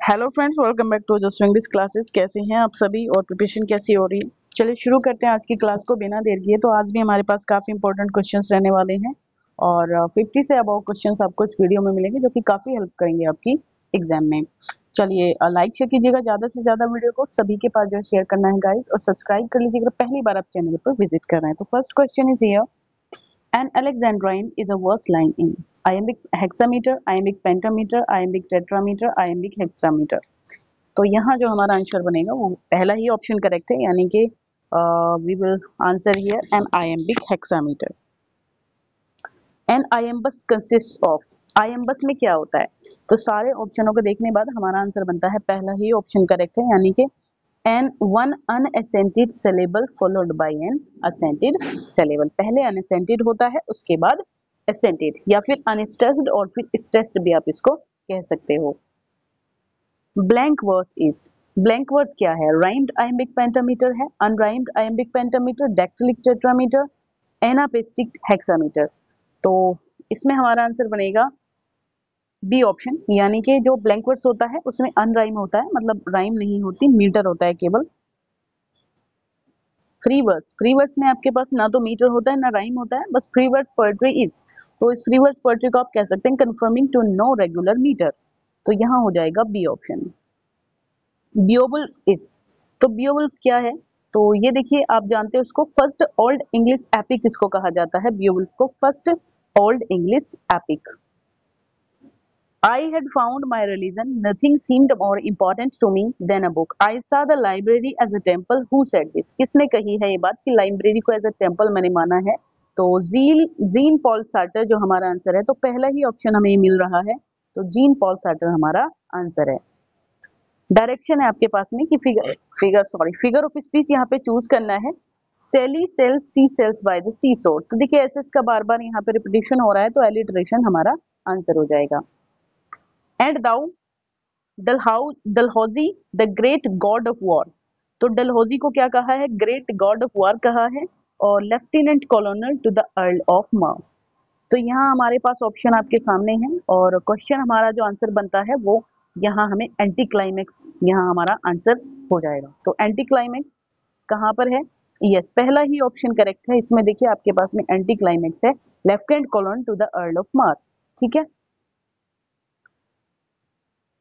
Hello friends, welcome back to just English classes. कैसे हैं आप सभी और प्रिपरेशन कैसी हो रही है? चलिए शुरू करते हैं आज की क्लास को बिना देर किए। तो आज भी हमारे पास काफ़ी इंपॉर्टेंट क्वेश्चंस रहने वाले हैं और 50 से अबव क्वेश्चंस आपको इस वीडियो में मिलेंगे जो कि काफ़ी हेल्प करेंगे आपकी एग्जाम में। चलिए लाइक शेयर कीजिएगा ज़्यादा से ज़्यादा वीडियो को, सभी के पास जो है शेयर करना है गाइस, और सब्सक्राइब कर लीजिएगा पहली बार आप चैनल पर विजिट कर रहे हैं। तो first question is here, an alexandrine is a verse line in iambic hexameter, iambic pentameter, iambic tetrameter, iambic hexameter। तो यहाँ जो हमारा आंसर बनेगा वो पहला ही ऑप्शन करेक्ट है, यानी कि we will answer here an iambic hexameter. An iambus consist of, iambus में क्या होता है? तो सारे ऑप्शनों को देखने के बाद हमारा आंसर बनता है पहला ही ऑप्शन करेक्ट है, यानी कि an one unaccented syllable followed by an accented syllable. पहले अनएसेंटेड होता है, उसके बाद एसेंटेड, या फिर अनस्ट्रेस्ड और फिर स्ट्रेस्ड भी आप इसको कह सकते हो। Blank verse is, blank verse क्या है? राइम्ड आयम्बिक पेंटामीटर है, unrhymed iambic pentameter, dactylic tetrameter, anapestic hexameter. तो इसमें हमारा आंसर बनेगा बी ऑप्शन, यानी कि जो ब्लैंक वर्स होता है उसमें अनराइम होता है, मतलब राइम नहीं होती, मीटर होता है केवल। फ्री वर्स, फ्री वर्स में आपके पास ना तो मीटर होता है ना राइम होता है, बस फ्री वर्स पोएट्री इज। तो इस फ्री वर्स पोएट्री को आप कह सकते हैं confirming to no regular metre. तो यहाँ हो जाएगा बी ऑप्शन। बियोवुल्फ इज, तो बियोवुल्फ क्या है? तो ये देखिए, आप जानते हैं उसको फर्स्ट ओल्ड इंग्लिश एपिक किसको कहा जाता है? बियोवुल्फ को first old English epic. I had found my religion, nothing seemed more important to me than a book. I saw the library as a temple. Who said this? किसने कही है ये बात कि लाइब्रेरी को एज अ टेम्पल मैंने माना है? तो जीन पॉल सार्टर जो हमारा आंसर है। तो पहला ही ऑप्शन हमें मिल रहा है, तो जीन पॉल सार्टर हमारा आंसर है। डायरेक्शन है आपके पास में कि फिगर ऑफ स्पीच यहाँ पे चूज करना है। Sally sells sea shells by the sea shore. तो देखिए एस का बार बार यहाँ पे रिपीटिशन हो रहा है, तो एलिटरेशन हमारा आंसर हो जाएगा। And thou Dalhousie the great god of war. तो डलहौजी को क्या कहा है? ग्रेट गॉड ऑफ वॉर कहा है, और lieutenant colonel to the earl of Mar. तो यहाँ हमारे पास ऑप्शन आपके सामने है, और क्वेश्चन हमारा जो आंसर बनता है वो यहाँ हमें एंटी क्लाइमेक्स, यहाँ हमारा आंसर हो जाएगा। तो एंटी क्लाइमेक्स कहाँ पर है? यस, पहला ही ऑप्शन करेक्ट है। इसमें देखिए आपके पास में एंटी क्लाइमेक्स है, lieutenant colonel to the earl of Mar. ठीक है।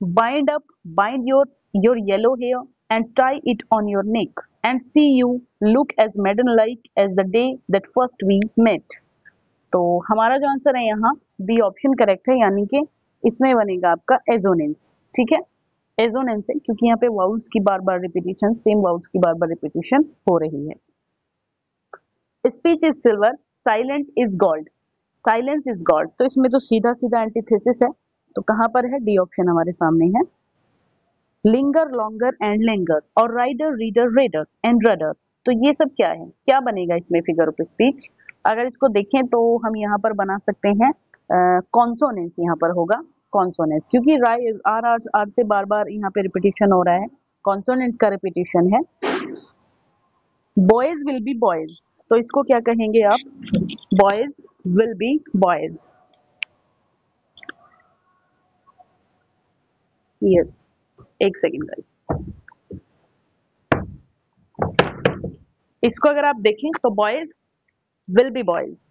Bind up, bind your yellow hair and tie it on your neck and see you look as maiden-like as the day that first we met। तो हमारा जो answer है यहाँ B option correct है, यानी कि इसमें बनेगा आपका एजोनेंस। ठीक है, एजोनेंस है क्योंकि यहाँ पे वाउल्स की बार बार रिपीटिशन, सेम वाउल्स की बार बार रिपीटिशन हो रही है। Speech is silver, silent is gold, silence is God. तो इसमें तो सीधा सीधा एंटीथेसिस है, तो कहाँ पर है? डी ऑप्शन हमारे सामने है। लिंगर, लॉन्गर एंड लिंगर, और rider, reader, raider and rudder. तो ये सब क्या है? क्या बनेगा इसमें फिगर ऑफ स्पीच? अगर इसको देखें तो हम यहाँ पर बना सकते हैं कॉन्सोनेंस, यहाँ पर होगा कॉन्सोनेंस, क्योंकि आर आर आर से बार बार यहाँ पे रिपीटिशन हो रहा है, कॉन्सोनेंट का रिपीटिशन है। बॉयज विल बी बॉयज, तो इसको क्या कहेंगे आप? Boys will be boys. Yes, एक सेकेंड गाइस, इसको अगर आप देखें तो बॉयज विल बी बॉयज।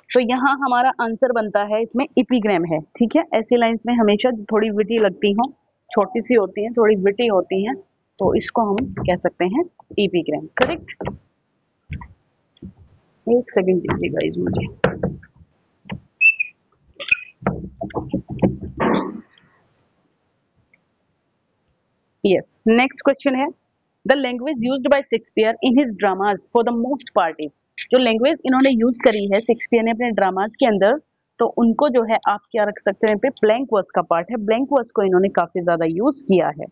तो यहाँ हमारा आंसर बनता है, इसमें इपिग्राम है। ठीक है, ऐसी लाइंस में हमेशा थोड़ी विटी लगती हो, छोटी सी होती हैं, थोड़ी विटी होती हैं, तो इसको हम कह सकते हैं इपिग्राम। करेक्ट। एक सेकंड दीजिए गाइस मुझे। यस, नेक्स्ट क्वेश्चन है, the language used by Shakespeare in his dramas for the most part is. जो लैंग्वेज इन्होंने यूज करी है शेक्सपियर ने अपने ड्रामास के अंदर, तो उनको जो है आप क्या रख सकते हैं? पे ब्लैंक वर्स का पार्ट है, ब्लैंक वर्स को इन्होंने काफी ज्यादा यूज किया है।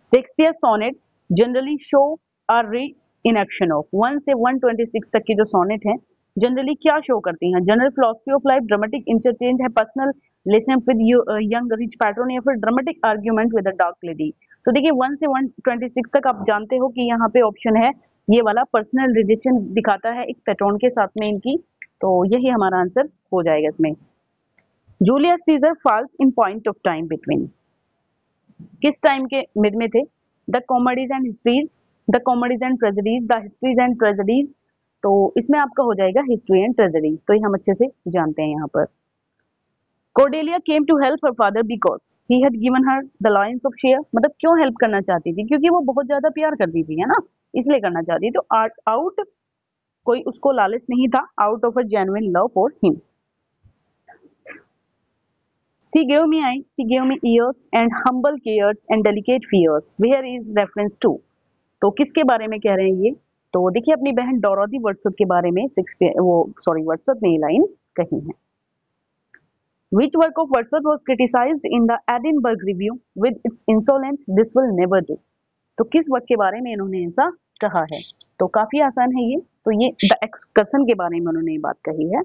Shakespeare sonnets generally show a reenaction of 1 से 126 तक की जो सोनेट है जनरली क्या शो करती हैं? General philosophy of life, dramatic interchange है, personal relationship with young rich patron, या फिर dramatic argument with a dark lady. तो देखिए 1 से 126 तक आप जानते हो कि यहाँ पे ऑप्शन है ये वाला, पर्सनल रिलेशन दिखाता है एक पैट्रोन के साथ में इनकी, तो यही हमारा आंसर हो जाएगा इसमें। Julius Caesar falls in point of time between, किस टाइम के मिड में थे? The comedies and histories, the comedies and tragedies, the histories and tragedies. तो इसमें आपका हो जाएगा हिस्ट्री एंड ट्रेजेडी, तो ये हम अच्छे से जानते हैं यहाँ पर। Cordelia came to help her father because he had given her the lions of share, मतलब क्यों हेल्प करना चाहती थी? क्योंकि वो बहुत ज्यादा प्यार करती थी, है ना, इसलिए करना चाहती। तो आउट, कोई उसको लालच नहीं था, out of a genuine love for him. She gave me eyes, she gave me ears and humble cares and delicate fears. Where is reference to? तो किसके बारे में कह रहे हैं ये? तो देखिए अपनी बहन डोरोथी वर्ड्सवर्थ के बारे में वर्ड्सवर्थ ने ये लाइन कही है। Which work of Wordsworth was criticized in the Edinburgh Review with its insolent "This will never do"? तो किस वर्क के बारे में इन्होंने ऐसा कहा है? तो काफी आसान है ये, तो ये द एक्सकर्सन के बारे में उन्होंने ये बात कही है।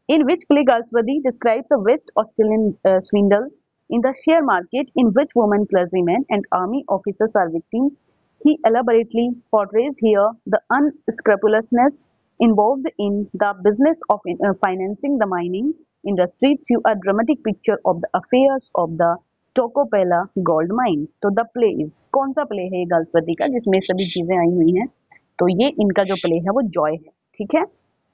In which play Galsworthy describes a West Australian swindle in the share market in which women clergymen and army officers are victims. He elaborately portrays here the unscrupulousness involved in the business of financing the mining industry through a dramatic picture of the affairs of the Tocopella gold mine. तो the play is, कौन सा play है Galsworthy का जिसमें सभी चीजें आई हुई हैं? तो ये इनका जो प्ले है वो जॉय है, ठीक है,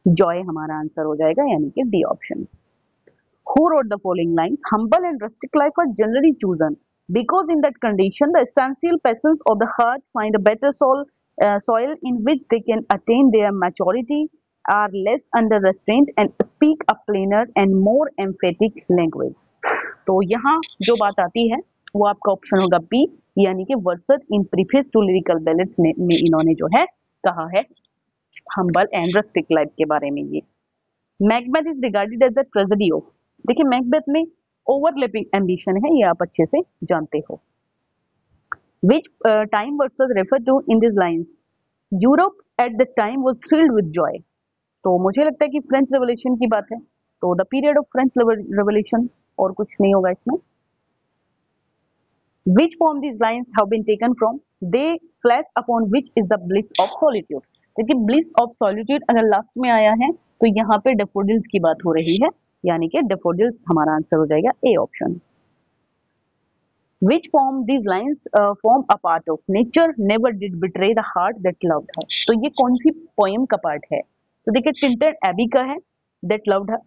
जॉय हमारा आंसर हो जाएगा, यानी कि D option. Who wrote the following lines? Humble and rustic life are generally chosen because in that condition the essential passions of the heart find a better soil in which they can attain their maturity, are less under restraint and speak a plainer and more emphatic language. तो यहाँ जो बात आती है वो आपका option होगा B, यानी कि Wordsworth in preface to lyrical ballads में इन्होंने जो है कहा है हम्बल एंड रस्टिक लाइफ के बारे में। ये Macbeth is regarded as the tragedy of, देखिए मैकबेथ में ओवरलैपिंग एम्बिशन है, ये आप अच्छे से जानते हो। Which time Wordsworth refer to in this lines? Europe at the time was thrilled with joy, तो मुझे लगता है कि फ्रेंच रेवोल्यूशन की बात है, तो the period of French revolution, और कुछ नहीं होगा इसमें। Which poem these lines have been taken from? They flash upon which is the bliss of solitude. देखिए bliss of solitude अगर लास्ट में आया है तो यहाँ पे डेफोडिल्स की बात हो रही है, यानी कि डेफोडिल्स हमारा आंसर हो जाएगा A option. Which poem these lines form a part of? Nature never did betray the heart that loved her. तो ये कौन सी पोएम का पार्ट है? तो देखिए टिंटन एबी का है, that loved her,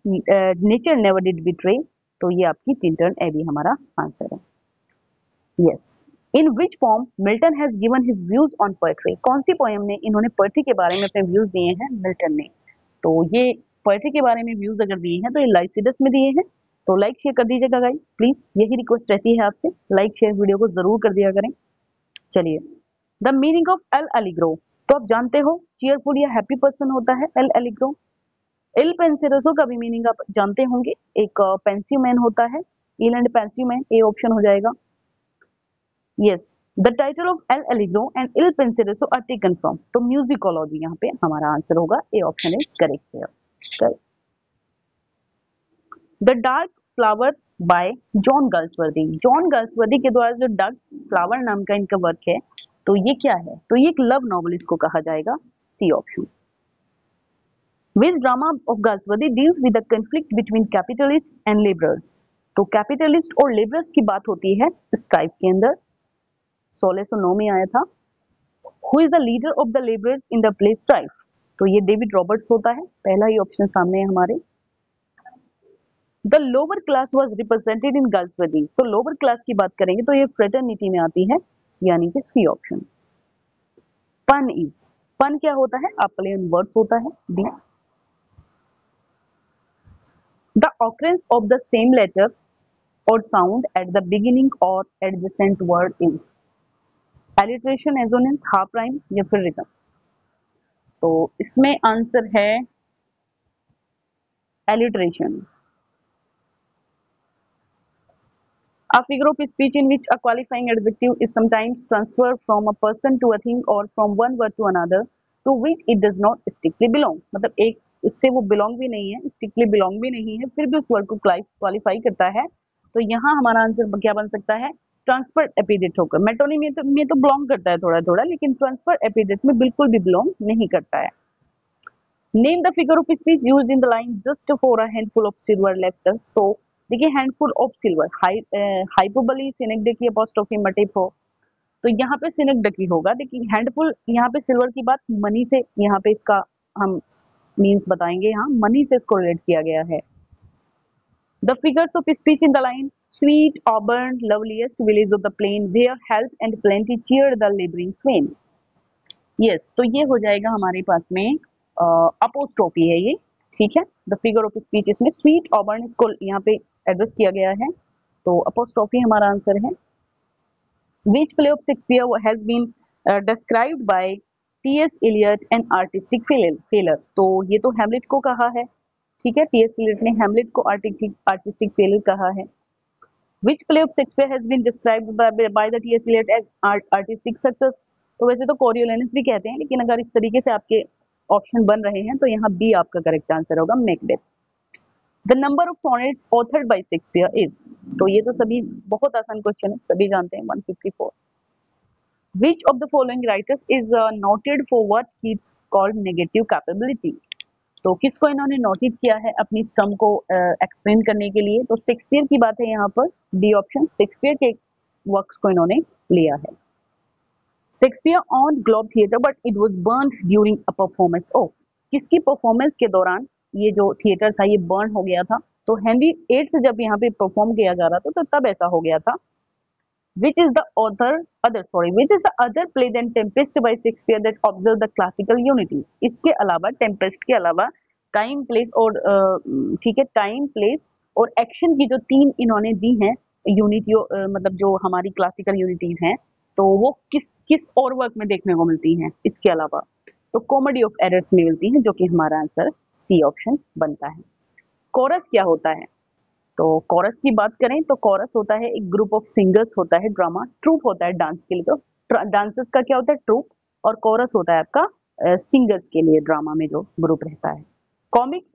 nature never did betray, तो ये आपकी टिंटन एबी हमारा आंसर है। Yes. In which poem Milton has given his views on poetry? कौन सी पोएम में इन्होंने पोएट्री के बारे में अपने व्यूज दिए हैं मिल्टन ने? तो ये पोएट्री के बारे में व्यूज अगर दिए हैं तो ये लाइसिडस में दिए हैं, तो लाइक शेयर कर दीजिएगा गाइस, प्लीज यही रिक्वेस्ट रहती है आपसे, लाइक शेयर वीडियो को जरूर कर दिया करें। चलिए, the meaning of L Allegro, तो आप जानते हो चीयरफुल या हैप्पी पर्सन होता है एल एलिग्रो। इल पेंसिरोसो का भी मीनिंग आप जानते होंगे, एक पेंसिव मैन होता है, ill and pensive man, A option हो जाएगा। Yes, the title of El Allegro and Il Penseroso are taken from, तो म्यूजिकोलॉजी यहाँ पे हमारा आंसर होगा, A option is correct here. Correct. The dark flower bye John Galsworthy, John Galsworthy के द्वारा जो डार्क फ्लावर नाम का इनका वर्क है, तो ये क्या है? तो ये एक लव नॉवल इसको कहा जाएगा, C option. Which drama of Galsworthy deals with the conflict between capitalists and laborers? तो कैपिटलिस्ट और लेबरर्स की बात होती है स्ट्राइक के अंदर, 1609 में आया था। Who is the leader of the laborers in the play Strife? तो ये डेविड रॉबर्ट्स होता है, पहला ही ऑप्शन सामने है हमारे। The lower class was represented in Galsworthy, तो लोअर क्लास की बात करेंगे तो ये फ्रेटर्निटी में आती है, यानी कि सी ऑप्शन। पन इज, पन क्या होता है? अ प्ले ऑन वर्ड्स होता है, B. The occurrence of the same letter or sound at the beginning or adjacent word is alliteration, assonance, half rhyme या फिर रिदम। तो इसमें आंसर है alliteration. A figure of speech in which a qualifying adjective is sometimes transferred from a person to a thing or from one word to another to which it does not strictly belong, मतलब एक उससे वो belong भी नहीं है, strictly belong भी नहीं है, फिर भी उस वर्ड को क्वालिफाई करता है, तो यहाँ हमारा आंसर क्या बन सकता है? ट्रांसफर एपिडेट होकर। मेटोनी में तो बिलोंग करता है थोड़ा थोड़ा, लेकिन ट्रांसफर एपिडेट में बिल्कुल भी बिलोंग नहीं करता है। Name the figure of speech used in the line just for a handful of silver left अस, तो देखिए हैंडफुल ऑफ सिल्वर, हाइपोबली सिनेक्डेकी अपोस्ट्रोफी मटिप हो, तो यहाँ पे सिनेक्डेकी होगा। देखिए हैंडफुल, यहाँ पे सिल्वर की बात मनी से, यहाँ पे इसका हम मीन्स बताएंगे, यहाँ मनी से इसको रिलेट किया गया है। The figures of speech in the line, sweet Auburn, loveliest village of the plain, where health and plenty cheer the laboring swain. Yes, तो ये हो जाएगा हमारे पास में अपोस्ट्रोफी है ये, ठीक है। द फिगर ऑफ स्पीच इसमें स्वीट ऑबर्न इसको यहाँ पे एड्रेस किया गया है, तो अपोस्ट्रोफी हमारा आंसर है। Which play of Shakespeare has been described by T.S. Eliot an artistic failure? तो ये तो हैमलेट को कहा है, ठीक है। टी एस एलियट ने हैमलेट को आर्टिस्टिक फेलियर कहा है। Which play of Shakespeare has been described by the T.S. Eliot as artistic success? तो वैसे तो कोरियोलिनस भी कहते हैं, लेकिन अगर इस तरीके से आपके ऑप्शन बन रहे हैं तो यहाँ बी आपका करेक्ट आंसर होगा, Macbeth. The number of sonnets authored by Shakespeare is, तो ये तो सभी बहुत आसान क्वेश्चन है, सभी जानते हैं, 154. Which of the following writers is noted for what is called negative capability? तो किसको इन्होंने नोटिस किया है अपनी स्टम को एक्सप्लेन करने के लिए? तो शेक्सपियर की बात है यहाँ पर, डी ऑप्शन, शेक्सपियर के वर्क्स को इन्होंने लिया है। Shakespeare on globe theatre but it was burned during a performance of, किसकी परफॉर्मेंस के दौरान ये जो थिएटर था ये बर्न हो गया था? तो हेनरी एट्थ जब यहाँ पे परफॉर्म किया जा रहा था तो तब ऐसा हो गया था। Which is the other play than Tempest by Shakespeare that observe the classical unities? इसके अलावा, टेम्पेस्ट के अलावा, टाइम प्लेस और ठीक है, टाइम प्लेस और एक्शन की जो तीन इन्होंने दी हैं यूनिटी, मतलब जो हमारी क्लासिकल यूनिटीज हैं, तो वो किस किस और वर्क में देखने को मिलती हैं इसके अलावा? तो कॉमेडी ऑफ एरर्स में मिलती हैं, जो कि हमारा आंसर सी ऑप्शन बनता है। कोरस क्या होता है? तो कोरस की बात करें तो कोरस होता है एक ग्रुप ऑफ सिंगर्स होता है ड्रामा, ट्रूप होता है डांस के लिए, तो डांसर्स का क्या होता है? ट्रूप, और कोरस होता है आपका सिंगर्स के लिए ड्रामा में जो ग्रुप रहता है। कॉमिक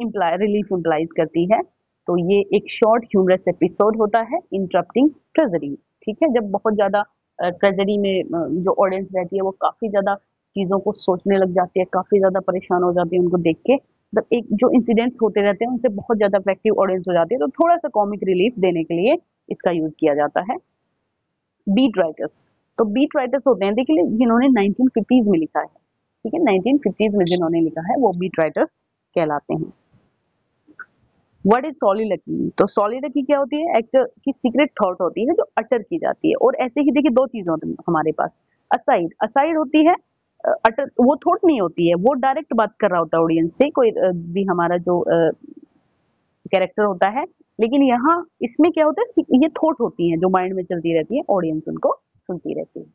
रिलीफ इम्प्लाइज करती है, तो ये एक शॉर्ट ह्यूमरस एपिसोड होता है इंटरप्टिंग ट्रेजरी, ठीक है। जब बहुत ज्यादा ट्रेजरी में जो ऑडियंस रहती है वो काफी ज्यादा चीजों को सोचने लग जाती है, काफी ज्यादा परेशान हो जाती है उनको देख के, मतलब एक जो इंसिडेंट्स होते रहते हैं उनसे बहुत ज्यादा अफेक्टिव ऑडियंस हो जाती है, तो थोड़ा सा कॉमिक रिलीफ देने के लिए इसका यूज किया जाता है। बीट राइटर्स, तो बीट राइटर्स होते हैं, देखिए जिन्होंने 1950s में लिखा है, ठीक है, 1950s में जिन्होंने लिखा है वो बीट राइटर्स कहलाते हैं। What is soliloquy? तो सॉलिलकी क्या होती है? एक्टर की सीक्रेट थॉट होती है जो अटर की जाती है। और ऐसे ही देखिए दो चीजें होती हैं हमारे पास, असाइड, असाइड होती है अटर, वो थॉट नहीं होती है, वो डायरेक्ट बात कर रहा होता है ऑडियंस से, कोई भी हमारा जो कैरेक्टर होता है, लेकिन यहाँ इसमें क्या होता है, ये थॉट होती है जो माइंड में चलती रहती है, ऑडियंस उनको सुनती रहती है।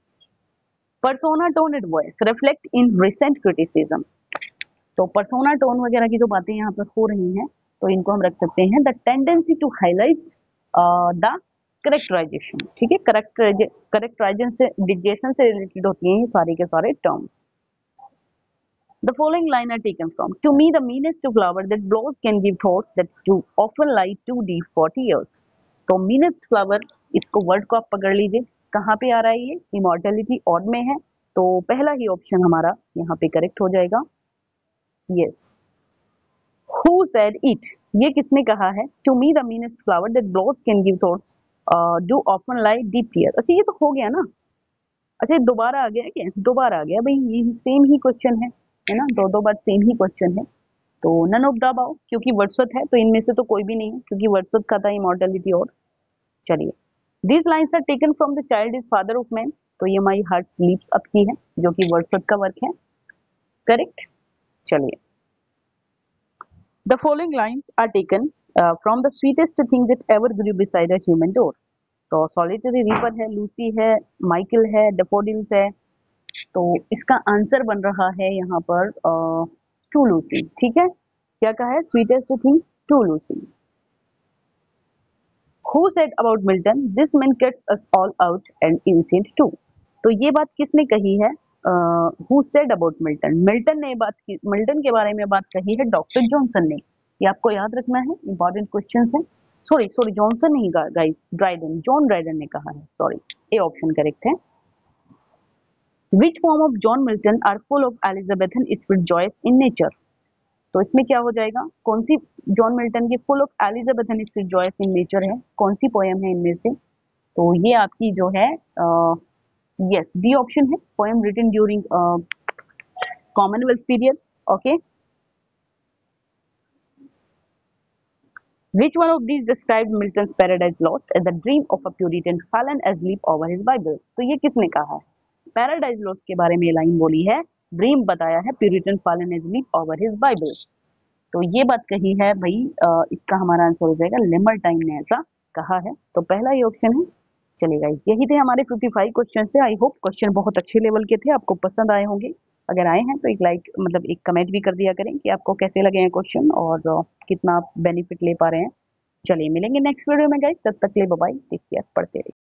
Persona tone and voice reflect in recent criticism, तो पर्सोना टोन वगैरह की जो बातें यहाँ पर हो रही हैं तो इनको हम रख सकते हैं the tendency to highlight the characterisation, ठीक है। करेक्टराइजेशन से रिलेटेड होती हैं ये सारे के सारे terms. The following line are taken from, to me the meanest flower that blows can give thoughts that's too often lie too deep for tears। तो meanest flower, इसको वर्ड को आप पकड़ लीजिए, कहाँ पे आ रहा है ये? इमॉर्टेलिटी ऑड में है, तो पहला ही ऑप्शन हमारा यहाँ पे करेक्ट हो जाएगा, यस। Who said it? ये किसने कहा है? To me the meanest flower that blows can give thoughts do often lie deep here। अच्छा ये तो हो गया ना, अच्छा ये दोबारा आ गया क्या? दोबारा आ गया भाई, ये सेम ही क्वेश्चन है ना, दो बार सेम ही क्वेश्चन है। तो नन ऑफ द अबव, क्योंकि वर्डसवर्थ है तो इनमें से तो कोई भी नहीं है, क्योंकि वर्डसवर्थ का था इमॉर्टलिटी और। चलिए, these lines are taken from the child is father of man, तो ये माई हार्ट स्लीप्स अप की है, जो कि वर्डसवर्थ का वर्क है, करेक्ट। चलिए, the following lines are taken from the sweetest thing that ever grew beside a human door, तो सॉलिटरी रीपर है, लूसी है, माइकल है, डेफोडिल्स है, तो इसका आंसर बन रहा है यहाँ पर टू लूसी, ठीक है। क्या कहा है? Sweetest thing to Lucy. Who said about Milton, this man cuts us all out and innocent too? तो ये बात किसने कही है? Who said about Milton? Milton ने बात की, मिल्टन के बारे में बात कही है डॉक्टर जॉनसन ने, ये आपको याद रखना है, इंपॉर्टेंट क्वेश्चन है। सॉरी जॉनसन नहीं गाइस, ड्राइडन, जॉन ड्राइडन ने कहा है, सॉरी, ए ऑप्शन करेक्ट है। Which form of John Milton are full of Elizabethan spirit joys in nature? तो इसमें क्या हो जाएगा, कौन सी जॉन मिल्टन की full of Elizabeth and sweet joys in nature है, कौन सी पोएम है इनमें से? तो ये आपकी जो है यस बी ऑप्शन है, poem written during Commonwealth period. Okay, which one of these described Milton's Paradise Lost as the dream of a Puritan fallen asleep over his Bible? तो ये किसने कहा है? पैराडाइज लॉस्ट के बारे में लाइन बोली है, ड्रीम बताया है, Puritan fallen asleep over his Bible. तो ये बात कही है भाई, इसका हमारा आंसर हो जाएगा लेमरटाइन ने ऐसा कहा है। तो पहला ही ऑप्शन है। चलिए गाइस, यही थे हमारे 55 क्वेश्चन थे। आई होप क्वेश्चन बहुत अच्छे लेवल के थे, आपको पसंद आए होंगे। अगर आए हैं तो एक लाइक मतलब एक कमेंट भी कर दिया करें कि आपको कैसे लगे हैं क्वेश्चन और कितना आप बेनिफिट ले पा रहे हैं। चलिए मिलेंगे नेक्स्ट वीडियो में गाइस, तब तक के लिए बाय बाय, टेक केयर, पढ़ते रहिए।